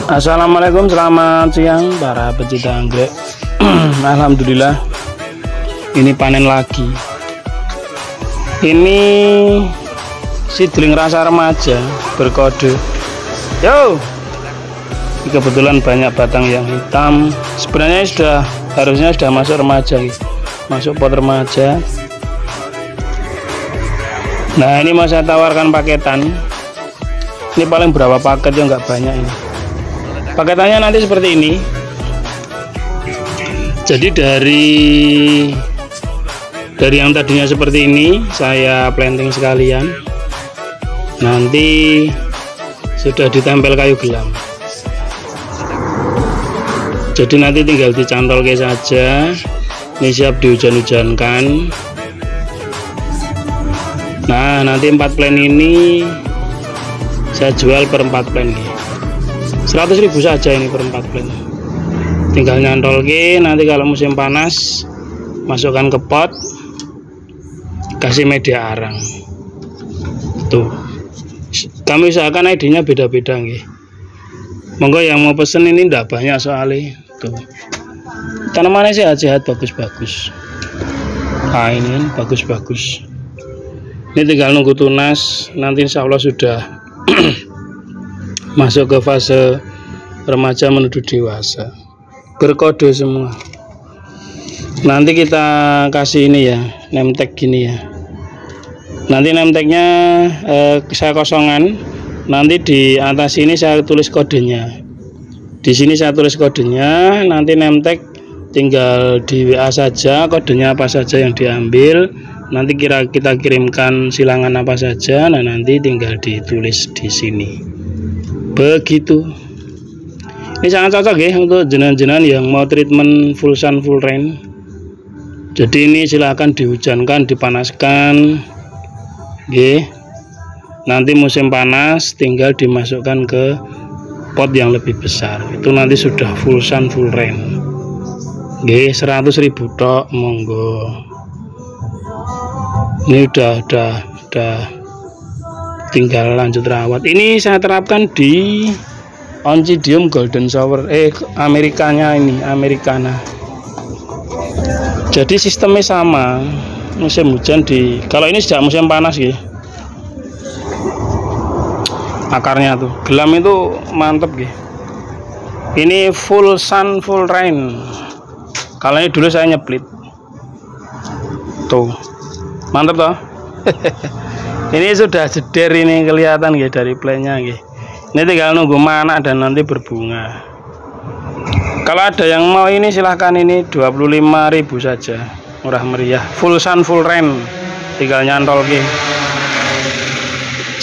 Assalamualaikum, selamat siang para pecinta anggrek. Alhamdulillah ini panen lagi. Ini seedling rasa remaja berkode. Yo, ini kebetulan banyak batang yang hitam. Sebenarnya harusnya sudah masuk remaja, masuk pot remaja. Nah, ini mau saya tawarkan paketan. Ini paling berapa paket ya, nggak banyak ini. Paketannya nanti seperti ini. Jadi dari yang tadinya seperti ini saya planting sekalian. Nanti sudah ditempel kayu gelam. Jadi nanti tinggal dicantolke saja. Ini siap dihujan-hujankan. Nah, nanti 4 plant ini saya jual per 4 plant nih. 100.000 saja ini per 4 plant. Tinggal nyantolke, nanti kalau musim panas masukkan ke pot, kasih media arang. Tuh, kami usahakan ID-nya beda-beda nggih. Monggo yang mau pesen, ini ndak banyak soalnya. Tuh, tanamannya sehat-sehat, bagus-bagus. Nah, ini kan bagus-bagus. Ini tinggal nunggu tunas, nanti insya Allah sudah masuk ke fase remaja menuju dewasa. Berkode semua. Nanti kita kasih ini ya, name tag gini ya. Nanti name tagnya saya kosongan. Nanti di atas ini saya tulis kodenya. Di sini saya tulis kodenya. Nanti name tag tinggal di WA saja, kodenya apa saja yang diambil. Nanti kita kirimkan silangan apa saja. Nah, nanti tinggal ditulis di sini. Begitu. Ini sangat cocok ya untuk jenengan-jenengan yang mau treatment full sun full rain. Jadi ini silahkan dihujankan, dipanaskan. Oke. Nanti musim panas tinggal dimasukkan ke pot yang lebih besar. Itu nanti sudah full sun full rain. Oke, 100.000 tok, monggo. Ini udah tinggal lanjut rawat. Ini saya terapkan di Oncidium Golden Shower, Amerikanya ini, Americana. Jadi sistemnya sama, musim hujan kalau ini sejak musim panas ya. Akarnya tuh, gelam itu mantep ya. Ini full sun full rain. Kalau ini dulu saya nyeplit. Tuh, mantep toh. Ini sudah jeder, ini kelihatan ya dari plantnya ya. Ini tinggal nunggu mana dan nanti berbunga. Kalau ada yang mau ini silahkan, ini 25.000 saja, murah meriah, full sun full rain, tinggal nyantol ke.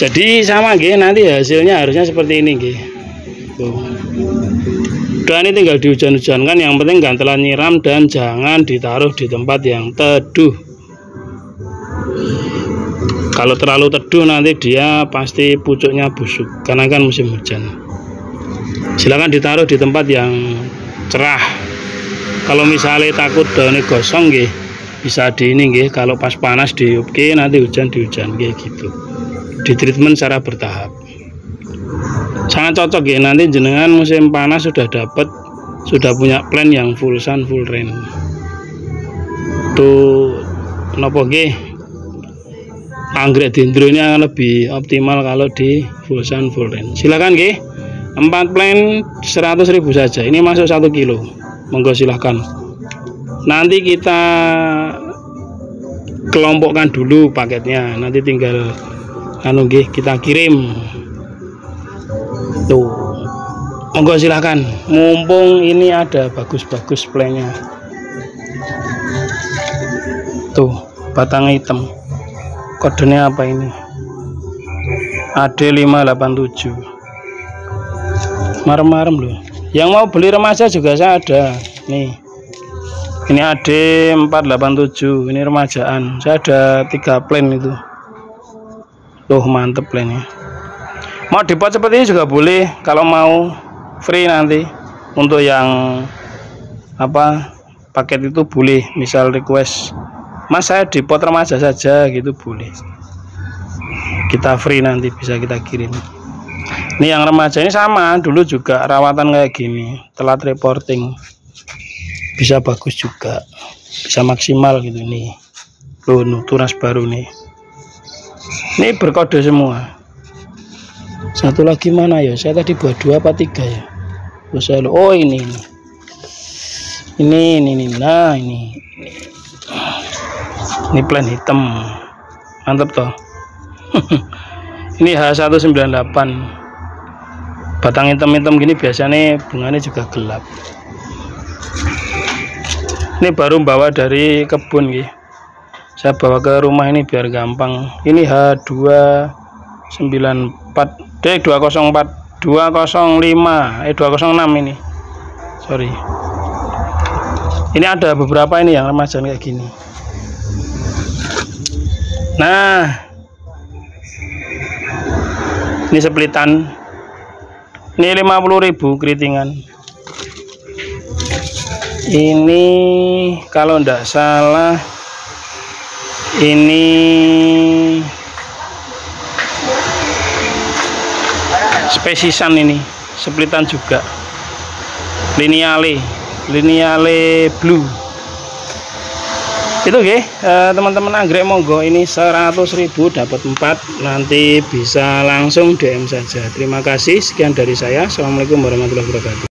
Jadi sama ge, nanti hasilnya harusnya seperti ini ge. Udah, ini tinggal dihujan-hujankan, yang penting jangan telan nyiram dan jangan ditaruh di tempat yang teduh. Kalau terlalu teduh nanti dia pasti pucuknya busuk karena kan musim hujan. Silakan ditaruh di tempat yang cerah. Kalau misalnya takut daunnya gosong nggih, bisa di ini nggih, kalau pas panas diupke, nanti hujan kayak gitu. Di treatment secara bertahap. Sangat cocok ya, nanti jenengan musim panas sudah punya plan yang full sun full rain. Tuh nopo nggih? Anggrek dendro ini akan lebih optimal kalau di full sun full rain. Silakan nggih. 4 plant 100.000 saja. Ini masuk 1 kilo. Monggo silahkan. Nanti kita kelompokkan dulu paketnya. Nanti tinggal kita kirim. Tuh. Monggo silahkan. Mumpung ini ada bagus-bagus plantnya. Tuh, batangnya hitam. Kodenya apa ini? AD587. Marem-marem loh. Yang mau beli remaja juga saya ada. Nih. Ini AD487. Ini remajaan. Saya ada 3 plant itu. Loh, mantep plantnya. Mau dipot seperti ini juga boleh. Kalau mau free nanti. Untuk yang paket itu boleh. Misal request, Mas saya di pot remaja saja gitu, boleh. Kita free, nanti bisa kita kirim. Ini yang remaja ini sama, dulu juga rawatan kayak gini, telat reporting, bisa bagus juga, bisa maksimal gitu nih. Loh, tunas baru nih. Ini berkode semua. Satu lagi mana ya? Saya tadi buat 2 apa 3 ya? Oh ini. Nah ini plan hitam, mantap toh. Ini H198, batang hitam-hitam gini biasanya bunganya juga gelap. Ini baru bawa dari kebun gitu. Saya bawa ke rumah ini biar gampang. Ini H294 204 205 206 ini. Sorry. Ini ada beberapa ini yang remaja kayak gini. Nah, ini splitan. Ini 50.000 keritingan. Ini kalau enggak salah ini spesisan, ini splitan juga. Lineale blue. Itu teman-teman anggrek monggo, ini 100.000 dapat 4, nanti bisa langsung DM saja. Terima kasih, sekian dari saya. Assalamualaikum warahmatullahi wabarakatuh.